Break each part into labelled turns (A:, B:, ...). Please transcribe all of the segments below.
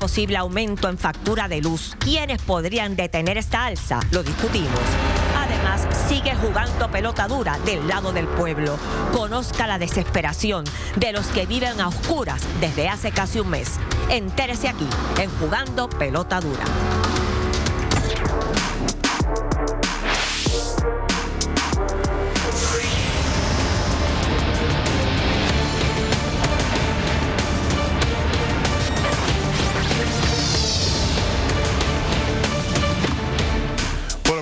A: posible aumento en factura de luz. ¿Quiénes podrían detener esta alza? Lo discutimos. Además, sigue jugando pelota dura del lado del pueblo. Conozca la desesperación de los que viven a oscuras desde hace casi un mes. Entérese aquí, en Jugando Pelota Dura.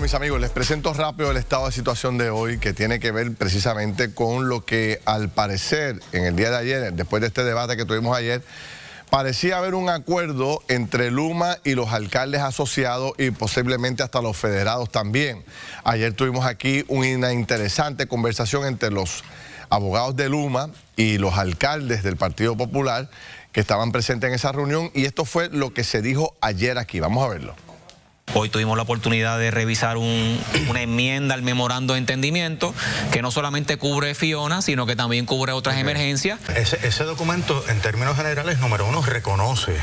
B: Mis amigos, les presento rápido el estado de situación de hoy, que tiene que ver precisamente con lo que al parecer en el día de ayer, después de este debate que tuvimos ayer, parecía haber un acuerdo entre Luma y los alcaldes asociados y posiblemente hasta los federados también. Ayer tuvimos aquí una interesante conversación entre los abogados de Luma y los alcaldes del Partido Popular que estaban presentes en esa reunión, y esto fue lo que se dijo ayer aquí. Vamos a verlo.
C: Hoy tuvimos la oportunidad de revisar una enmienda al memorando de entendimiento que no solamente cubre Fiona, sino que también cubre otras emergencias.
D: Ese documento, en términos generales, número uno, reconoce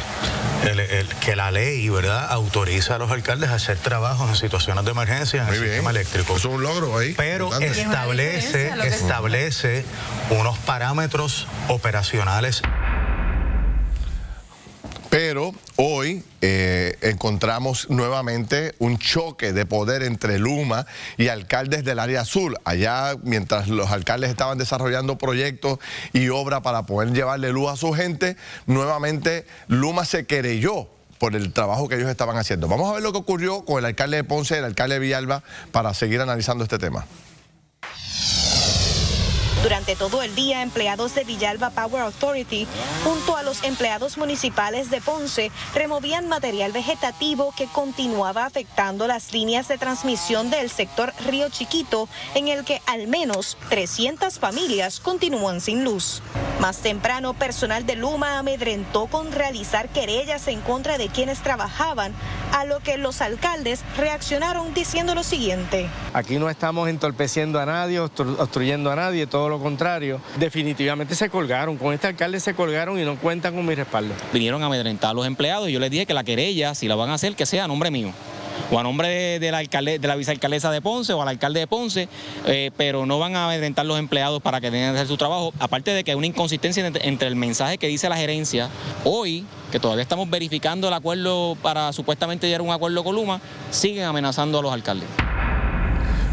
D: que la ley, ¿verdad?, autoriza a los alcaldes a hacer trabajos en situaciones de emergencia en el sistema eléctrico.
B: Eso es un logro ahí.
D: Pero establece unos parámetros operacionales.
B: Pero hoy encontramos nuevamente un choque de poder entre Luma y alcaldes del área azul. Allá, mientras los alcaldes estaban desarrollando proyectos y obras para poder llevarle luz a su gente, nuevamente Luma se querelló por el trabajo que ellos estaban haciendo. Vamos a ver lo que ocurrió con el alcalde de Ponce y el alcalde de Villalba para seguir analizando este tema.
E: Durante todo el día, empleados de Villalba Power Authority, junto a los empleados municipales de Ponce, removían material vegetativo que continuaba afectando las líneas de transmisión del sector Río Chiquito, en el que al menos 300 familias continúan sin luz. Más temprano, personal de Luma amedrentó con realizar querellas en contra de quienes trabajaban, a lo que los alcaldes reaccionaron diciendo lo siguiente.
F: Aquí no estamos entorpeciendo a nadie, obstruyendo a nadie, todo lo contrario. Definitivamente se colgaron, con este alcalde se colgaron y no cuentan con mi respaldo.
C: Vinieron a amedrentar a los empleados y yo les dije que la querella, si la van a hacer, que sea a nombre mío, o a nombre de la vicealcaldesa de Ponce o al alcalde de Ponce, pero no van a amedrentar los empleados para que tengan que hacer su trabajo. Aparte de que hay una inconsistencia entre el mensaje que dice la gerencia hoy, que todavía estamos verificando el acuerdo para supuestamente llegar a un acuerdo con Luma, siguen amenazando a los alcaldes.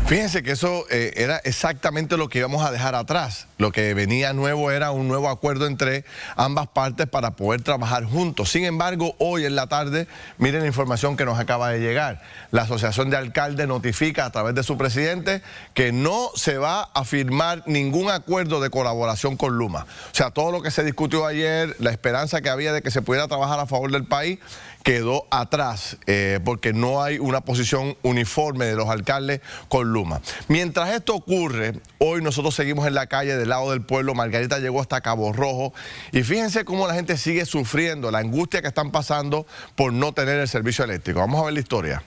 B: Fíjense que eso era exactamente lo que íbamos a dejar atrás. Lo que venía nuevo era un nuevo acuerdo entre ambas partes para poder trabajar juntos. Sin embargo, hoy en la tarde, miren la información que nos acaba de llegar. La Asociación de Alcaldes notifica a través de su presidente que no se va a firmar ningún acuerdo de colaboración con Luma. O sea, todo lo que se discutió ayer, la esperanza que había de que se pudiera trabajar a favor del país, quedó atrás porque no hay una posición uniforme de los alcaldes con Luma. Mientras esto ocurre, hoy nosotros seguimos en la calle del lado del pueblo. Margarita llegó hasta Cabo Rojo y fíjense cómo la gente sigue sufriendo, la angustia que están pasando por no tener el servicio eléctrico. Vamos a ver la historia.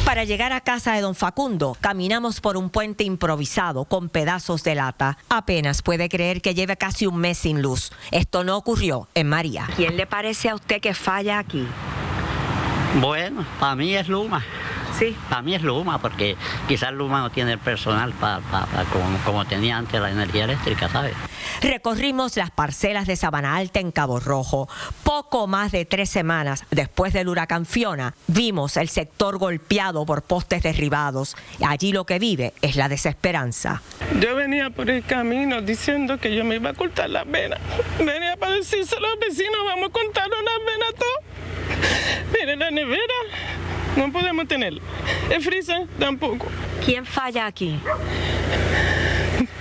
A: Para llegar a casa de don Facundo, caminamos por un puente improvisado con pedazos de lata. Apenas puede creer que lleve casi un mes sin luz. Esto no ocurrió en María. ¿Quién le parece a usted que falla aquí?
G: Bueno, para mí es Luma.
A: Sí.
G: Para mí es Luma, porque quizás Luma no tiene el personal como tenía antes la energía eléctrica, ¿sabes?
A: Recorrimos las parcelas de Sabana Alta en Cabo Rojo. Poco más de 3 semanas después del huracán Fiona, vimos el sector golpeado por postes derribados. Allí lo que vive es la desesperanza.
H: Yo venía por el camino diciendo que yo me iba a cortar las venas. Venía para decírselo a los vecinos, vamos a cortar unas venas todos. Mire, la nevera no podemos tener. El freezer tampoco.
A: ¿Quién falla aquí?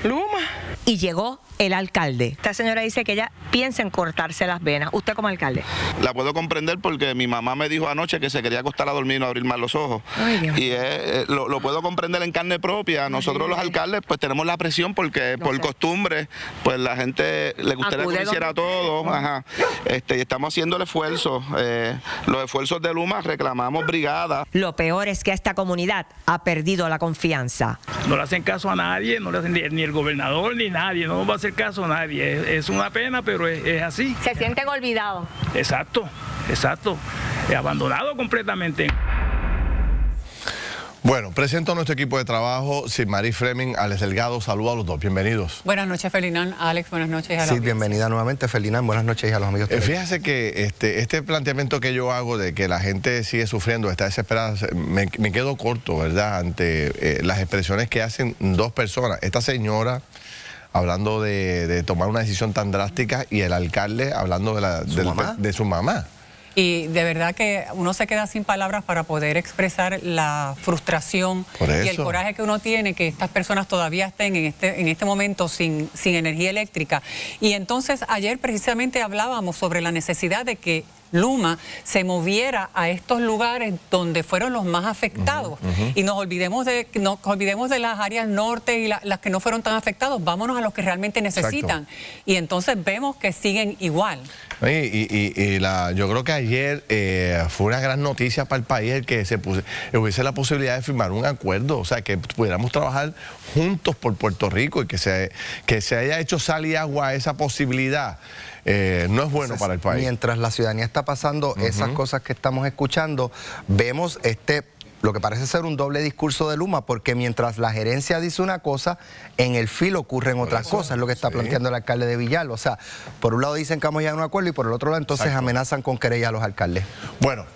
H: Luma.
A: Y llegó el alcalde. Esta señora dice que ella piensa en cortarse las venas. ¿Usted como alcalde?
I: La puedo comprender porque mi mamá me dijo anoche que se quería acostar a dormir y no abrir más los ojos.
A: Ay,
I: y lo puedo comprender en carne propia. Nosotros los alcaldes pues tenemos la presión porque por costumbre pues la gente le gustaría que hiciera todo. Ajá. Y estamos haciendo el esfuerzo. Los esfuerzos de Luma, reclamamos brigada.
A: Lo peor es que esta comunidad ha perdido la confianza.
J: No le hacen caso a nadie, no le hacen ni el gobernador ni nadie. No va a hacer hacer caso a nadie. Es una pena, pero es así.
K: Se sienten olvidados.
J: Exacto, exacto. Abandonado completamente.
B: Bueno, presento a nuestro equipo de trabajo, Silmarí Fleming, Alex Delgado, saludos a los dos, bienvenidos.
L: Buenas noches, Ferdinand. Alex, buenas noches.
M: Sí, bienvenida nuevamente, Ferdinand, buenas noches a los amigos.
B: Fíjese que este planteamiento que yo hago de que la gente sigue sufriendo, está desesperada, me quedo corto, ¿verdad?, ante las expresiones que hacen dos personas. Esta señora hablando de tomar una decisión tan drástica y el alcalde hablando de su mamá.
L: Y de verdad que uno se queda sin palabras para poder expresar la frustración y el coraje que uno tiene que estas personas todavía estén en este momento sin energía eléctrica. Y entonces ayer precisamente hablábamos sobre la necesidad de que Luma se moviera a estos lugares donde fueron los más afectados y nos olvidemos de las áreas norte y las que no fueron tan afectados. Vámonos a los que realmente necesitan. Exacto. Y entonces vemos que siguen igual.
B: Yo creo que ayer fue una gran noticia para el país el que hubiese la posibilidad de firmar un acuerdo, o sea, que pudiéramos trabajar juntos por Puerto Rico y que se haya hecho sal y agua a esa posibilidad. No es bueno para el país.
M: Mientras la ciudadanía está pasando esas cosas que estamos escuchando, vemos lo que parece ser un doble discurso de Luma, porque mientras la gerencia dice una cosa, en el filo ocurren otras cosas, es lo que está planteando el alcalde de Villalba. O sea, por un lado dicen que vamos a llegar a un acuerdo y por el otro lado entonces amenazan con querella a los alcaldes.
B: Bueno,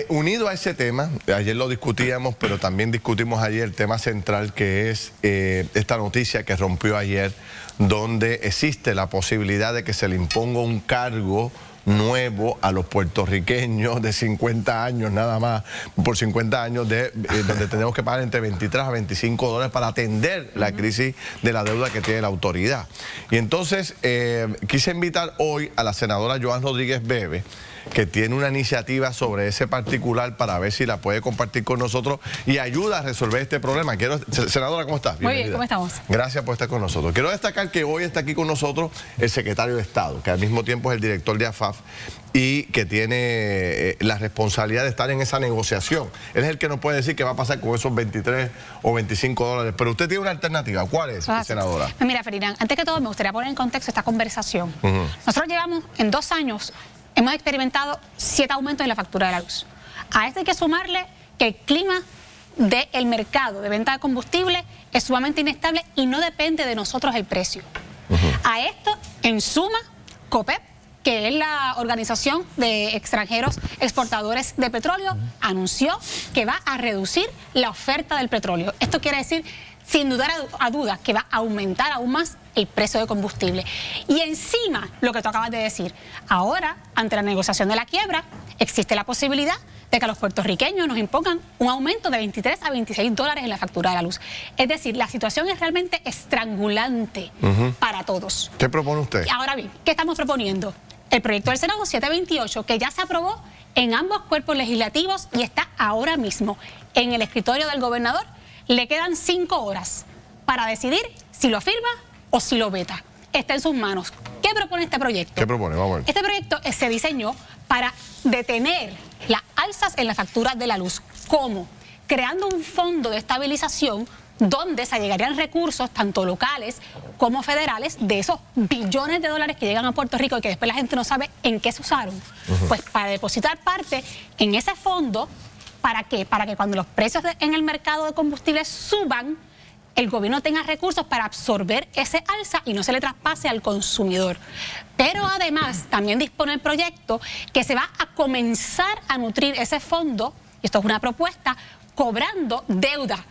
B: unido a ese tema, ayer lo discutíamos, pero también discutimos ayer el tema central que es esta noticia que rompió ayer, donde existe la posibilidad de que se le imponga un cargo nuevo a los puertorriqueños de 50 años nada más, por 50 años, donde tenemos que pagar entre 23 a 25 dólares para atender la crisis de la deuda que tiene la autoridad. Y entonces quise invitar hoy a la senadora Joan Rodríguez Bebe, que tiene una iniciativa sobre ese particular para ver si la puede compartir con nosotros y ayuda a resolver este problema. Senadora, ¿cómo estás?
N: Muy bien, ¿cómo estamos?
B: Gracias por estar con nosotros. Quiero destacar que hoy está aquí con nosotros el secretario de Estado, que al mismo tiempo es el director de AFAF y que tiene la responsabilidad de estar en esa negociación. Él es el que nos puede decir qué va a pasar con esos 23 o 25 dólares. Pero usted tiene una alternativa. ¿Cuál es, senadora?
N: Mira, Ferdinand, antes que todo me gustaría poner en contexto esta conversación. Nosotros llevamos en 2 años... hemos experimentado 7 aumentos en la factura de la luz. A esto hay que sumarle que el clima del mercado de venta de combustible es sumamente inestable y no depende de nosotros el precio. A esto, en suma, COPEP, que es la organización de extranjeros exportadores de petróleo, anunció que va a reducir la oferta del petróleo. Esto quiere decir, sin dudar a dudas, que va a aumentar aún más el precio de combustible. Y encima, lo que tú acabas de decir, ahora, ante la negociación de la quiebra, existe la posibilidad de que a los puertorriqueños nos impongan un aumento de 23 a 26 dólares en la factura de la luz. Es decir, la situación es realmente estrangulante para todos.
B: ¿Qué propone usted?
N: Ahora bien, ¿qué estamos proponiendo? El proyecto del Senado 728, que ya se aprobó en ambos cuerpos legislativos y está ahora mismo en el escritorio del gobernador. Le quedan 5 horas para decidir si lo firma o si lo veta. Está en sus manos. ¿Qué propone este proyecto?
B: ¿Qué propone? Vamos a ver.
N: Este proyecto se diseñó para detener las alzas en las facturas de la luz. ¿Cómo? Creando un fondo de estabilización donde se llegarían recursos, tanto locales como federales, de esos billones de dólares que llegan a Puerto Rico y que después la gente no sabe en qué se usaron. Pues para depositar parte en ese fondo. ¿Para qué? Para que cuando los precios en el mercado de combustibles suban, el gobierno tenga recursos para absorber ese alza y no se le traspase al consumidor. Pero además también dispone el proyecto que se va a comenzar a nutrir ese fondo, y esto es una propuesta, cobrando deuda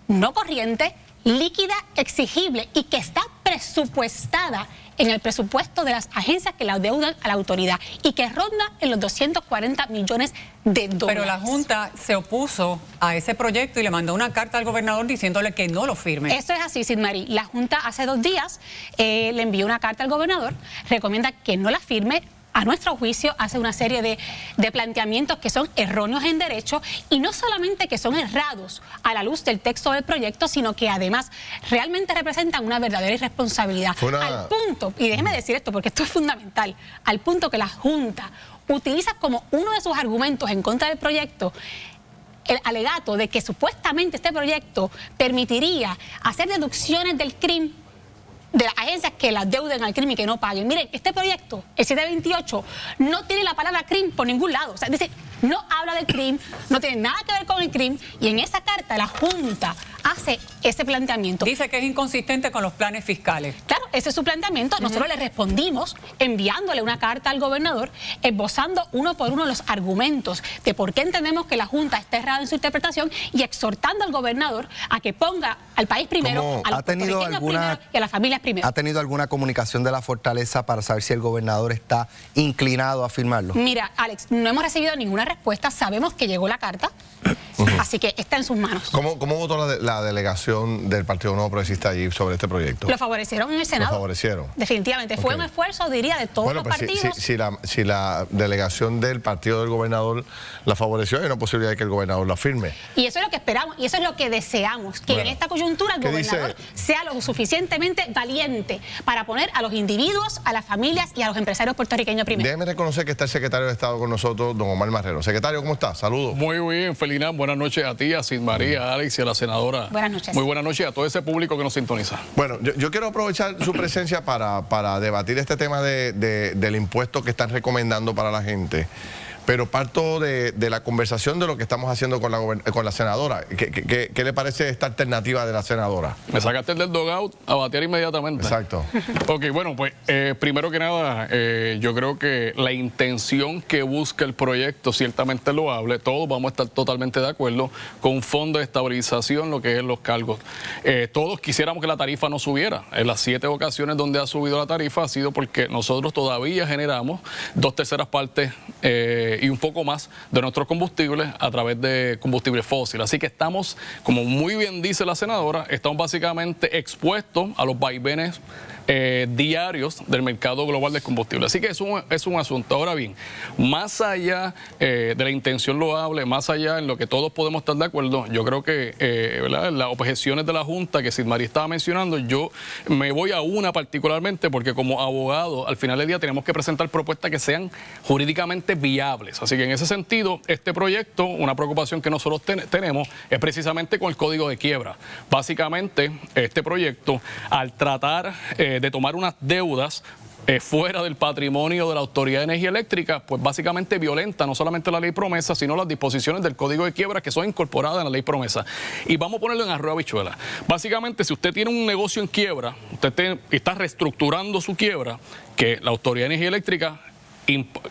N: no corriente, líquida, exigible y que está presupuestada en el presupuesto de las agencias que la adeudan a la autoridad y que ronda en los 240 millones de dólares.
L: Pero la Junta se opuso a ese proyecto y le mandó una carta al gobernador diciéndole que no lo firme.
N: Eso es así, Silmarí. La Junta hace 2 días le envió una carta al gobernador, recomienda que no la firme. A nuestro juicio hace una serie de planteamientos que son erróneos en derecho y no solamente que son errados a la luz del texto del proyecto, sino que además realmente representan una verdadera irresponsabilidad. Al punto, y déjeme decir esto porque esto es fundamental, al punto que la Junta utiliza como uno de sus argumentos en contra del proyecto el alegato de que supuestamente este proyecto permitiría hacer deducciones del CRIM de las agencias que la deuden al crimen y que no paguen. Miren, este proyecto, el 728, no tiene la palabra crimen por ningún lado. O sea, es decir, no habla del crimen, no tiene nada que ver con el crimen, y en esa carta la Junta hace ese planteamiento.
L: Dice que es inconsistente con los planes fiscales.
N: Claro, ese es su planteamiento. Nosotros le respondimos enviándole una carta al gobernador, esbozando uno por uno los argumentos de por qué entendemos que la Junta está errada en su interpretación y exhortando al gobernador a que ponga al país primero, a los puertorriqueños primero y a las familias primero.
M: ¿Ha tenido alguna comunicación de la Fortaleza para saber si el gobernador está inclinado a firmarlo?
N: Mira, Alex, no hemos recibido ninguna respuesta. Sabemos que llegó la carta, así que está en sus manos.
B: ¿Cómo votó la delegación del Partido Nuevo Progresista allí sobre este proyecto?
N: Lo favorecieron en el Senado.
B: Lo favorecieron.
N: Definitivamente. Fue un esfuerzo, diría, de todos los partidos.
B: Si la delegación del partido del gobernador la favoreció, hay una posibilidad de que el gobernador la firme.
N: Y eso es lo que esperamos, y eso es lo que deseamos, que en esta coyuntura el gobernador sea lo suficientemente valiente para poner a los individuos, a las familias y a los empresarios puertorriqueños primero.
B: Déjeme reconocer que está el secretario de Estado con nosotros, don Omar Marrero. Secretario, ¿cómo está? Saludos.
K: Muy bien, Felina. Buenas noches a ti, a Sid María, a Alex y a la senadora.
N: Buenas noches.
K: Muy buenas noches a todo ese público que nos sintoniza.
B: Bueno, yo quiero aprovechar su presencia para debatir este tema del impuesto que están recomendando para la gente. Pero parto de la conversación de lo que estamos haciendo con la senadora. ¿Qué le parece esta alternativa de la senadora?
K: Me sacaste del dogout a batear inmediatamente.
B: Exacto.
K: Ok, bueno, pues primero que nada, yo creo que la intención que busca el proyecto ciertamente es loable. Todos vamos a estar totalmente de acuerdo con un fondo de estabilización, lo que es los cargos. Todos quisiéramos que la tarifa no subiera. En las 7 ocasiones donde ha subido la tarifa ha sido porque nosotros todavía generamos 2/3 partes y un poco más de nuestros combustibles a través de combustibles fósiles. Así que estamos, como muy bien dice la senadora, estamos básicamente expuestos a los vaivenes diarios del mercado global de combustible. Así que es un asunto. Ahora bien, más allá de la intención loable, más allá en lo que todos podemos estar de acuerdo, yo creo que las objeciones de la Junta que Sid María estaba mencionando, yo me voy a una particularmente porque como abogado, al final del día tenemos que presentar propuestas que sean jurídicamente viables. Así que en ese sentido, este proyecto, una preocupación que nosotros tenemos es precisamente con el código de quiebra. Básicamente, este proyecto, al tratar de tomar unas deudas fuera del patrimonio de la Autoridad de Energía Eléctrica, pues básicamente violenta no solamente la ley promesa, sino las disposiciones del Código de Quiebra que son incorporadas en la ley promesa. Y vamos a ponerlo en arroz habichuela. Básicamente, si usted tiene un negocio en quiebra, usted está reestructurando su quiebra, que la Autoridad de Energía Eléctrica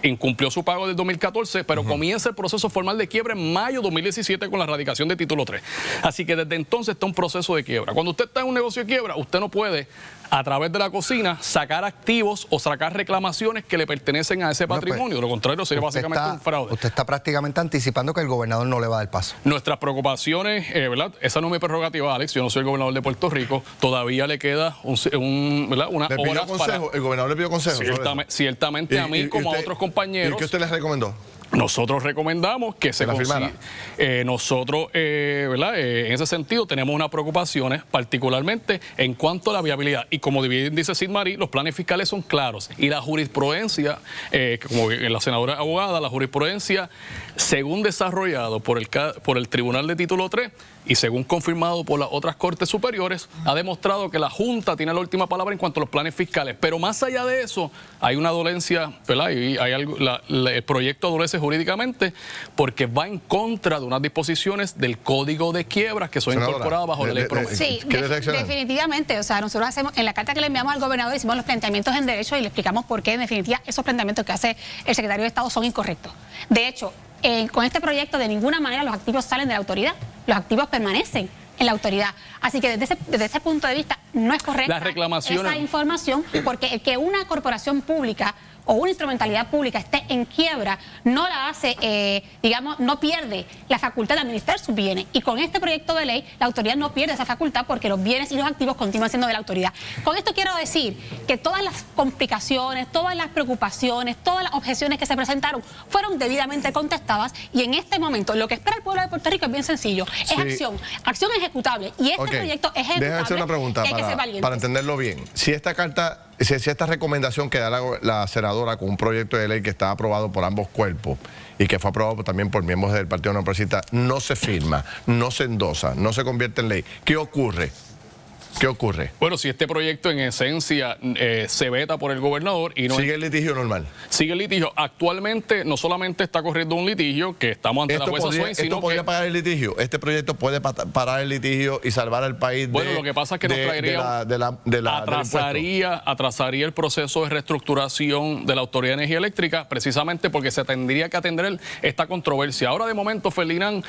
K: incumplió su pago del 2014, pero comienza el proceso formal de quiebra en mayo de 2017 con la radicación de título 3. Así que desde entonces está un proceso de quiebra. Cuando usted está en un negocio de quiebra, usted no puede, a través de la cocina, sacar activos o sacar reclamaciones que le pertenecen a ese patrimonio. De lo contrario, sería básicamente un fraude.
M: Usted está prácticamente anticipando que el gobernador no le va a dar paso.
K: Nuestras preocupaciones, ¿verdad? Esa no es mi prerrogativa, Alex. Yo no soy el gobernador de Puerto Rico. Todavía le queda una hora para...
B: ¿El gobernador le pidió consejo?
K: Ciertamente a mí, como a otros compañeros.
B: ¿Y qué usted les recomendó?
K: Nosotros recomendamos que se consiga. Nosotros, ¿verdad? En ese sentido, tenemos unas preocupaciones, particularmente en cuanto a la viabilidad. Y como bien dice Sid María, los planes fiscales son claros. Y la jurisprudencia, como la senadora abogada, la jurisprudencia, según desarrollado por el Tribunal de Título 3 y según confirmado por las otras cortes superiores, ha demostrado que la Junta tiene la última palabra en cuanto a los planes fiscales. Pero más allá de eso, hay una dolencia, ¿verdad? Y hay algo, el proyecto adolece jurídicamente porque va en contra de unas disposiciones del Código de Quiebras que son incorporadas bajo la ley promesa.
N: Sí, definitivamente. O sea, nosotros hacemos, en la carta que le enviamos al gobernador, hicimos los planteamientos en derecho y le explicamos por qué, en definitiva, esos planteamientos que hace el secretario de Estado son incorrectos. De hecho, con este proyecto de ninguna manera los activos salen de la autoridad, los activos permanecen en la autoridad. Así que desde ese punto de vista no es correcta esa información, porque el que una corporación pública o una instrumentalidad pública esté en quiebra no la hace, digamos, no pierde la facultad de administrar sus bienes. Y con este proyecto de ley, la autoridad no pierde esa facultad porque los bienes y los activos continúan siendo de la autoridad. Con esto quiero decir que todas las complicaciones, todas las preocupaciones, todas las objeciones que se presentaron fueron debidamente contestadas y en este momento lo que espera el pueblo de Puerto Rico es bien sencillo, es acción ejecutable. Y este proyecto es ejecutable.
B: Déjame hacer una pregunta para entenderlo bien. Si esta carta... Si esta recomendación que da la senadora con un proyecto de ley que está aprobado por ambos cuerpos y que fue aprobado también por miembros del Partido Nuevo Progresista, no se firma, no se endosa, no se convierte en ley, ¿qué ocurre? ¿qué ocurre?
K: Bueno, si este proyecto en esencia se veta por el gobernador y no...
B: ¿Sigue el litigio normal?
K: Sigue el litigio. Actualmente no solamente está corriendo un litigio, que estamos ante la jueza Swain, sino
B: ¿esto podría parar el litigio? ¿Este proyecto puede parar el litigio y salvar al país
K: bueno, lo que pasa es que nos traería... atrasaría el proceso de reestructuración de la Autoridad de Energía Eléctrica, precisamente porque se tendría que atender esta controversia. Ahora, de momento, Ferdinand,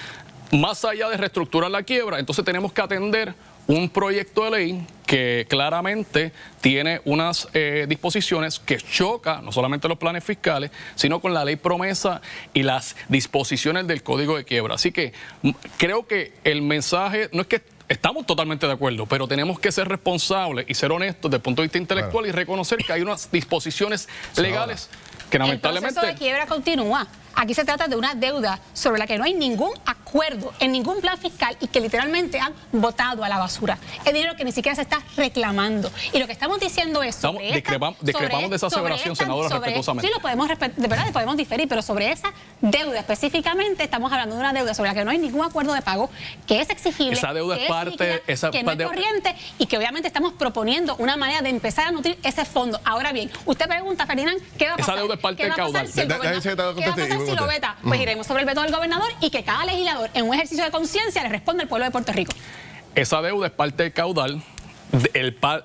K: más allá de reestructurar la quiebra, entonces tenemos que atender un proyecto de ley que claramente tiene unas disposiciones que choca no solamente los planes fiscales, sino con la ley promesa y las disposiciones del Código de Quiebra. Así que creo que el mensaje no es que estamos totalmente de acuerdo, pero tenemos que ser responsables y ser honestos desde el punto de vista intelectual y reconocer que hay unas disposiciones legales que lamentablemente...
N: El proceso de quiebra continúa. Aquí se trata de una deuda sobre la que no hay ningún acuerdo en ningún plan fiscal y que literalmente han botado a la basura. Es dinero que ni siquiera se está reclamando. Y lo que estamos diciendo es...
K: Discrepamos de esa aseveración, senadora, respetuosamente.
N: Sí, lo podemos, de verdad, podemos diferir, pero sobre esa deuda específicamente estamos hablando de una deuda sobre la que no hay ningún acuerdo de pago, que es exigible,
K: esa deuda
N: que
K: es parte,
N: que no es corriente y que obviamente estamos proponiendo una manera de empezar a nutrir ese fondo. Ahora bien, usted pregunta, Ferdinand, ¿qué va a pasar?
K: Esa deuda es parte del caudal.
N: ¿Qué va a pasar si lo veta? Pues iremos sobre el veto del gobernador y que cada legislador en un ejercicio de conciencia le responda al pueblo de Puerto Rico.
K: Esa deuda es parte del caudal,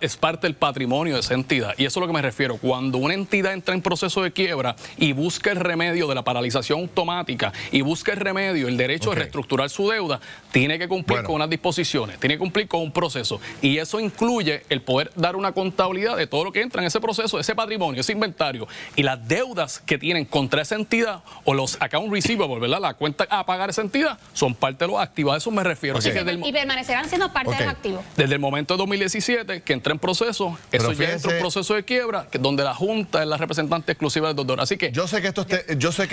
K: es parte del patrimonio de esa entidad. Y eso es a lo que me refiero. Cuando una entidad entra en proceso de quiebra y busca el remedio de la paralización automática y busca el remedio, el derecho de reestructurar su deuda, tiene que cumplir con unas disposiciones, tiene que cumplir con un proceso. Y eso incluye el poder dar una contabilidad de todo lo que entra en ese proceso, ese patrimonio, ese inventario. Y las deudas que tienen contra esa entidad o los account receivables, ¿verdad? La cuenta a pagar esa entidad, son parte de los activos. A eso me refiero. Así que
N: y permanecerán siendo parte de los activos.
K: Desde el momento de 2017 que entra en proceso, eso ya entra en proceso de quiebra, donde la Junta es la representante exclusiva del doctor. Así que
B: yo sé que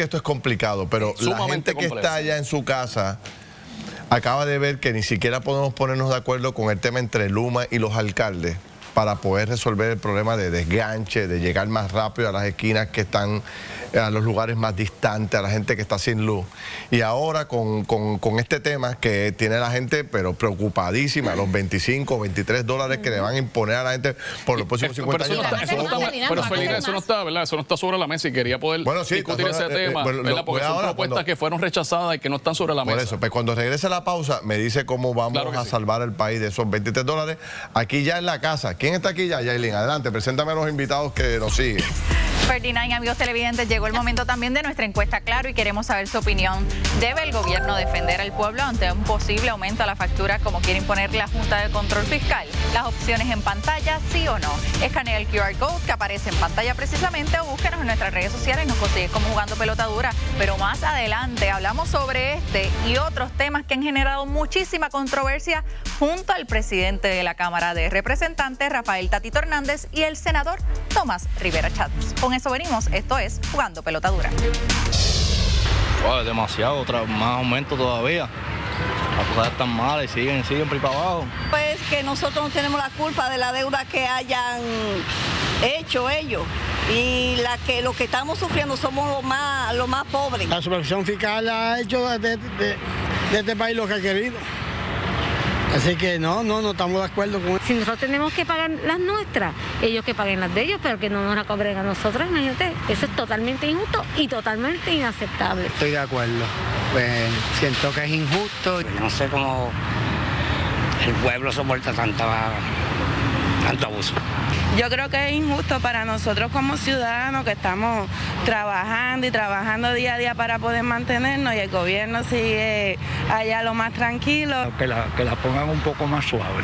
B: esto es complicado, pero la gente que está allá en su casa acaba de ver que ni siquiera podemos ponernos de acuerdo con el tema entre Luma y los alcaldes para poder resolver el problema de desganche, de llegar más rápido a las esquinas que están, a los lugares más distantes, a la gente que está sin luz. Y ahora con este tema que tiene la gente, pero preocupadísima, los 25 o 23 dólares que le van a imponer a la gente por los próximos 50 años.
K: Pero Ferdinand, eso no está, ¿verdad? Eso no está sobre la mesa y quería poder discutir ese tema, ¿verdad? Porque son propuestas que fueron rechazadas y que no están sobre la mesa.
B: Por eso, pues cuando regrese la pausa, me dice cómo vamos a salvar el país de esos 23 dólares. Aquí ya en la casa. ¿Quién está aquí ya, Yailin? Adelante, preséntame a los invitados que nos siguen.
O: Ferdinand y amigos televidentes, llegó el momento también de nuestra encuesta, claro, y queremos saber su opinión. ¿Debe el gobierno defender al pueblo ante un posible aumento a la factura como quiere imponer la Junta de Control Fiscal? Las opciones en pantalla, sí o no. Escanea el QR Code que aparece en pantalla precisamente o búsquenos en nuestras redes sociales, nos consigues como Jugando Pelota Dura. Pero más adelante hablamos sobre este y otros temas que han generado muchísima controversia junto al presidente de la Cámara de Representantes, Rafael Tatito Hernández, y el senador Tomás Rivera Chats. Con eso venimos, esto es Jugando Pelota Dura.
P: Wow, demasiado, más aumento todavía. Las cosas están malas y siguen por ahí para abajo.
Q: Pues que nosotros no tenemos la culpa de la deuda que hayan hecho ellos. Y lo que estamos sufriendo somos los más pobres.
R: La supervisión fiscal ha hecho de este país lo que ha querido. Así que no estamos de acuerdo con eso.
S: Si nosotros tenemos que pagar las nuestras, ellos que paguen las de ellos, pero que no nos la cobren a nosotros, imagínate, eso es totalmente injusto y totalmente inaceptable.
T: Estoy de acuerdo, pues siento que es injusto. No sé cómo el pueblo soporta tanto abuso.
H: Yo creo que es injusto para nosotros como ciudadanos que estamos trabajando y trabajando día a día para poder mantenernos y el gobierno sigue allá lo más tranquilo.
J: Que la pongan un poco más suave.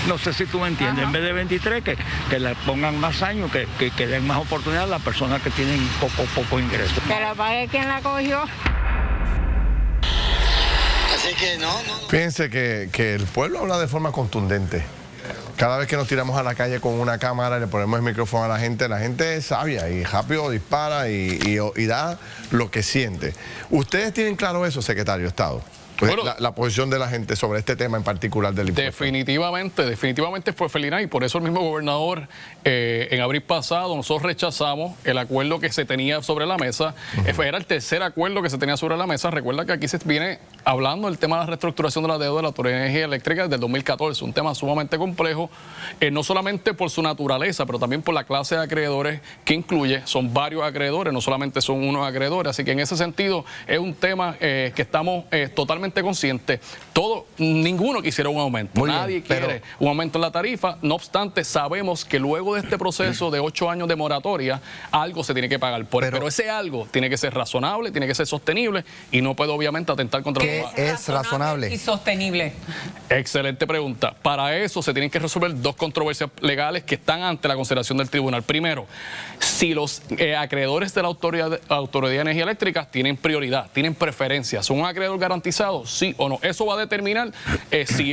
J: No sé si tú me entiendes, en vez de 23 que la pongan más años, que den más oportunidad a las personas que tienen poco ingreso.
S: Que la pague quien la cogió.
R: Así que no.
B: Fíjense que el pueblo habla de forma contundente. Cada vez que nos tiramos a la calle con una cámara y le ponemos el micrófono a la gente es sabia y rápido dispara y da lo que siente. ¿Ustedes tienen claro eso, secretario de Estado? Pues bueno, la posición de la gente sobre este tema en particular del impuesto.
K: Definitivamente fue felina, y por eso el mismo gobernador en abril pasado nosotros rechazamos el acuerdo que se tenía sobre la mesa. Era el tercer acuerdo que se tenía sobre la mesa. Recuerda que aquí se viene hablando del tema de la reestructuración de la deuda de la Autoridad de Energía Eléctrica desde el 2014, un tema sumamente complejo, no solamente por su naturaleza, pero también por la clase de acreedores que incluye. Son varios acreedores, no solamente son unos acreedores, así que en ese sentido es un tema que estamos totalmente conscientes. Ninguno quisiera un aumento, nadie quiere un aumento en la tarifa. No obstante, sabemos que luego de este proceso de 8 años de moratoria, algo se tiene que pagar, pero ese algo tiene que ser razonable, tiene que ser sostenible, y no puede obviamente atentar contra
M: ¿Qué es razonable
L: y sostenible?
K: Excelente pregunta. Para eso se tienen que resolver dos controversias legales que están ante la consideración del tribunal. Primero, si los acreedores de la Autoridad de Energía Eléctrica tienen prioridad, tienen preferencia, ¿son un acreedor garantizado? Sí o no. Eso va a determinar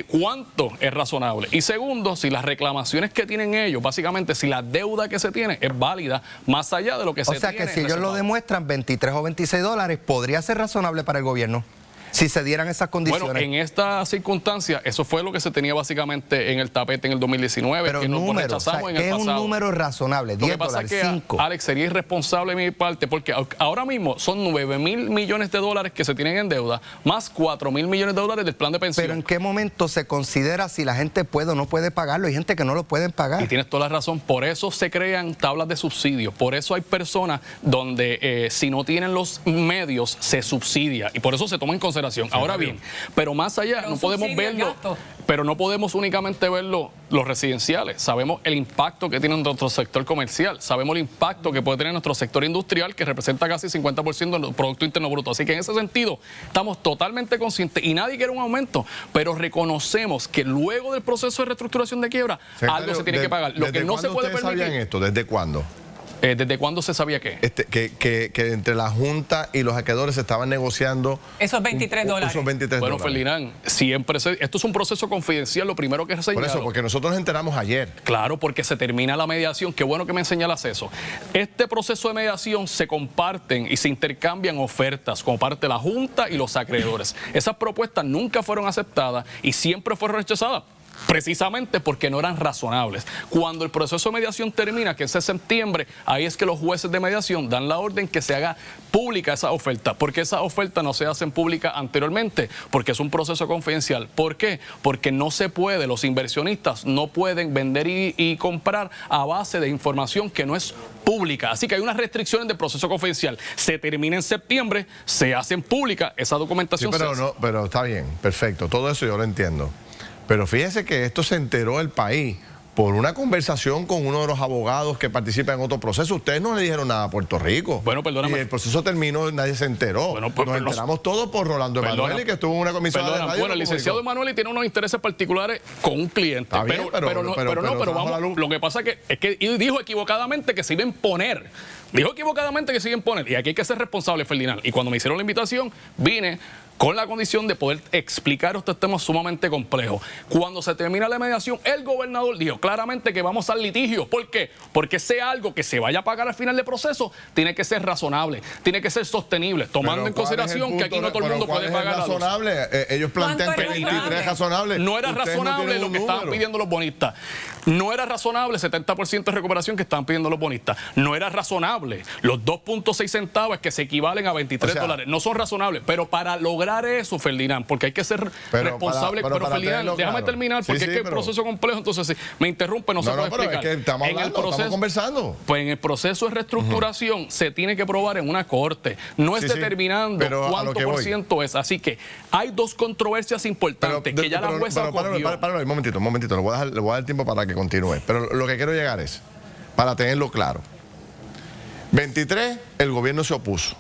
K: cuánto es razonable. Y segundo, si las reclamaciones que tienen ellos, básicamente si la deuda que se tiene es válida más allá de lo que se tiene.
M: O sea que si ellos lo demuestran, 23 o 26 dólares podría ser razonable para el gobierno, si se dieran esas condiciones.
K: Bueno, en esta circunstancia, eso fue lo que se tenía básicamente en el tapete en el 2019.
M: Pero
K: que
M: número,
K: nos rechazamos en el pasado.
M: Es un número razonable, 10 dólares, 5.
K: Alex, sería irresponsable de mi parte, porque ahora mismo son 9.000 millones de dólares que se tienen en deuda, más 4.000 millones de dólares del plan de pensión.
M: Pero ¿en qué momento se considera si la gente puede o no puede pagarlo? Hay gente que no lo pueden pagar.
K: Y tienes toda la razón, por eso se crean tablas de subsidio, por eso hay personas donde si no tienen los medios se subsidia, y por eso se toma en consideración. Ahora bien, pero más allá, no podemos verlo, pero no podemos únicamente verlo los residenciales. Sabemos el impacto que tiene nuestro sector comercial, sabemos el impacto que puede tener nuestro sector industrial, que representa casi 50% del Producto Interno Bruto. Así que en ese sentido estamos totalmente conscientes, y nadie quiere un aumento, pero reconocemos que luego del proceso de reestructuración de quiebra, algo se tiene que pagar. Lo que no se puede permitir.
B: ¿Sabían esto? ¿Desde cuándo?
K: ¿Desde cuándo se sabía qué?
B: Que entre la Junta y los acreedores se estaban negociando
L: esos 23 dólares.
B: Esos 23
K: bueno,
B: dólares.
K: Ferdinand, siempre esto es un proceso confidencial, lo primero que se
B: Por eso, porque nosotros nos enteramos ayer.
K: Claro, porque se termina la mediación. Qué bueno que me señalas eso. Este proceso de mediación se comparten y se intercambian ofertas como parte de la Junta y los acreedores. Esas propuestas nunca fueron aceptadas y siempre fueron rechazadas, precisamente porque no eran razonables. Cuando el proceso de mediación termina, que es en septiembre, ahí es que los jueces de mediación dan la orden que se haga pública esa oferta. ¿Por qué esa oferta no se hacen pública anteriormente? Porque es un proceso confidencial. ¿Por qué? Porque no se puede, los inversionistas no pueden vender y comprar a base de información que no es pública. Así que hay unas restricciones del proceso confidencial. Se termina en septiembre, se hacen pública esa documentación.
B: Sí, pero está bien, perfecto, todo eso yo lo entiendo. Pero fíjese que esto se enteró el país por una conversación con uno de los abogados que participa en otro proceso. Ustedes no le dijeron nada a Puerto Rico.
K: Bueno, perdóname.
B: Y el proceso terminó y nadie se enteró. Bueno, pues, nos enteramos todos por Rolando Emanueli, que estuvo en una comisión de radio.
K: Bueno, el licenciado Emanueli tiene unos intereses particulares con un cliente. Pero vamos, lo que pasa es que dijo equivocadamente que se iba a imponer. Dijo equivocadamente que se iba a imponer. Y aquí hay que ser responsable, Ferdinand. Y cuando me hicieron la invitación, vine con la condición de poder explicar estos temas sumamente complejos. Cuando se termina la mediación, el gobernador dijo claramente que vamos al litigio. ¿Por qué? Porque sea algo que se vaya a pagar al final del proceso, tiene que ser razonable, tiene que ser sostenible, tomando en consideración que aquí no todo el mundo puede pagar la luz.
B: Ellos plantean que 23 es razonable.
K: No era razonable lo que estaban pidiendo los bonistas. No era razonable el 70% de recuperación que estaban pidiendo los bonistas. No era razonable los 2.6 centavos que se equivalen a 23 dólares. No son razonables, pero para lograr eso, Ferdinand, porque hay que ser responsable. Pero Ferdinand, déjame terminar, porque es que el proceso complejo, entonces si me interrumpe, no se puede explicar.
B: Es que estamos conversando.
K: Pues en el proceso de reestructuración se tiene que probar en una corte. No es determinando cuánto por ciento es. Así que hay dos controversias importantes que ya la jueza acogió.
B: Un momentito, le voy a dar tiempo para que continúe. Pero lo que quiero llegar es, para tenerlo claro, 23, el gobierno se opuso.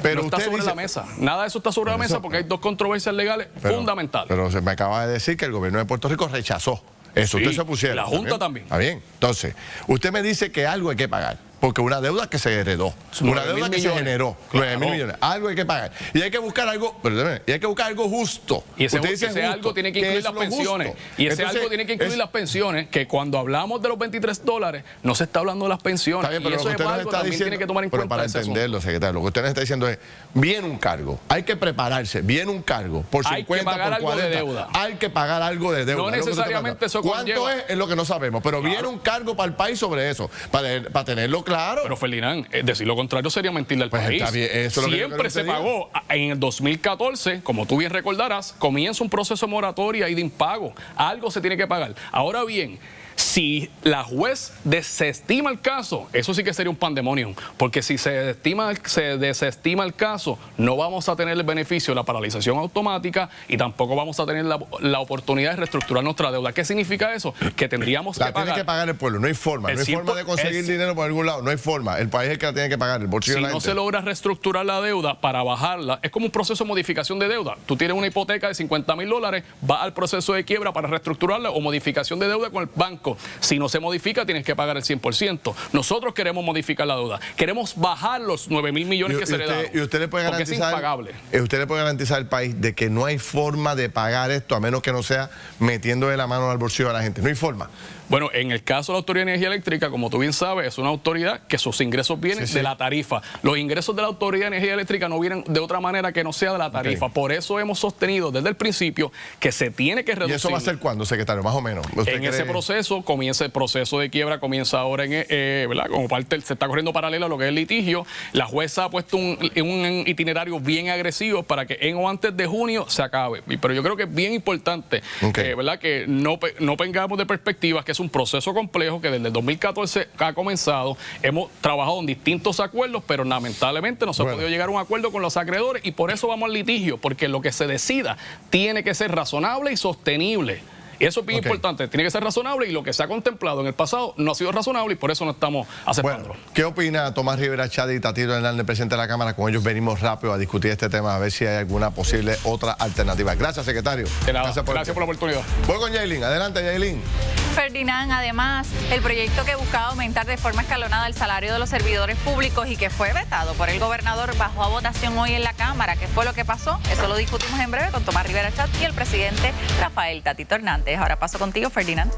K: Pero no está sobre la mesa. Nada de eso está sobre la mesa porque hay dos controversias legales fundamentales.
B: Pero se me acaba de decir que el gobierno de Puerto Rico rechazó eso.
K: Sí,
B: ustedes se opusieron.
K: La Junta también.
B: Está bien. Entonces, usted me dice que algo hay que pagar. porque una deuda que se heredó, una deuda que se generó, 9.000 millones, algo hay que pagar. Y hay que buscar algo, justo.
K: Y ese algo tiene que incluir las pensiones. Y ese algo tiene que incluir las pensiones, que cuando hablamos de los $23, no se está hablando de las pensiones.
B: Está bien, pero
K: y eso es algo también tiene que tomar en cuenta.
B: Para entenderlo, secretario, lo que usted nos está diciendo es, viene un cargo, hay que prepararse, viene un cargo, por 50,
K: hay que pagar
B: por 40,
K: algo de deuda.
B: Hay que pagar algo de deuda.
K: No necesariamente eso conlleva.
B: ¿Cuánto es lo que no sabemos? Pero viene un cargo para el país sobre eso, para tenerlo claro.
K: Pero Ferdinand, decir lo contrario sería mentirle al país.
B: Está bien, eso
K: siempre se pagó. En el 2014, como tú bien recordarás, comienza un proceso de moratoria y de impago. Algo se tiene que pagar. Ahora bien, si la juez desestima el caso, eso sí que sería un pandemonium, porque si se desestima el caso, no vamos a tener el beneficio de la paralización automática y tampoco vamos a tener la oportunidad de reestructurar nuestra deuda. ¿Qué significa eso? Que tendríamos que pagar.
B: La tiene que pagar el pueblo, no hay forma. No hay forma de conseguir dinero por algún lado, no hay forma. El país es el que la tiene que pagar, el bolsillo de la gente.
K: Si no se logra reestructurar la deuda para bajarla, es como un proceso de modificación de deuda. Tú tienes una hipoteca de $50,000, vas al proceso de quiebra para reestructurarla o modificación de deuda con el banco. Si no se modifica, tienes que pagar el 100%. Nosotros queremos modificar la deuda. Queremos bajar los 9.000 millones que se heredaron.
B: Y usted le puede garantizar,
K: porque es impagable.
B: Usted le puede garantizar al país de que no hay forma de pagar esto a menos que no sea metiéndole la mano al bolsillo de la gente. No hay forma.
K: Bueno, en el caso de la Autoridad de Energía Eléctrica, como tú bien sabes, es una autoridad que sus ingresos vienen de la tarifa. Los ingresos de la Autoridad de Energía Eléctrica no vienen de otra manera que no sea de la tarifa. Por eso hemos sostenido desde el principio que se tiene que reducir.
B: ¿Y eso va a ser cuándo, secretario? Más o menos.
K: En ese proceso, comienza el proceso de quiebra, comienza ahora, ¿verdad? Como parte, se está corriendo paralelo a lo que es el litigio. La jueza ha puesto un itinerario bien agresivo para que en o antes de junio se acabe. Pero yo creo que es bien importante, ¿verdad? Que no pengamos de perspectiva que es un proceso complejo que desde el 2014 ha comenzado. Hemos trabajado en distintos acuerdos, pero lamentablemente no se ha podido llegar a un acuerdo con los acreedores y por eso vamos al litigio, porque lo que se decida tiene que ser razonable y sostenible. Y eso es bien importante, tiene que ser razonable y lo que se ha contemplado en el pasado no ha sido razonable y por eso no estamos aceptando.
B: Bueno, ¿qué opina Tomás Rivera Chat y Tatito Hernández, presidente de la Cámara? Con ellos venimos rápido a discutir este tema, a ver si hay alguna posible otra alternativa. Gracias, secretario.
K: Gracias por la oportunidad.
B: Voy con Yailin. Adelante, Yailin.
O: Ferdinand, además, el proyecto que buscaba aumentar de forma escalonada el salario de los servidores públicos y que fue vetado por el gobernador bajó a votación hoy en la Cámara. ¿Qué fue lo que pasó? Eso lo discutimos en breve con Tomás Rivera Chat y el presidente Rafael Tatito Hernández. Ahora paso contigo, Ferdinand.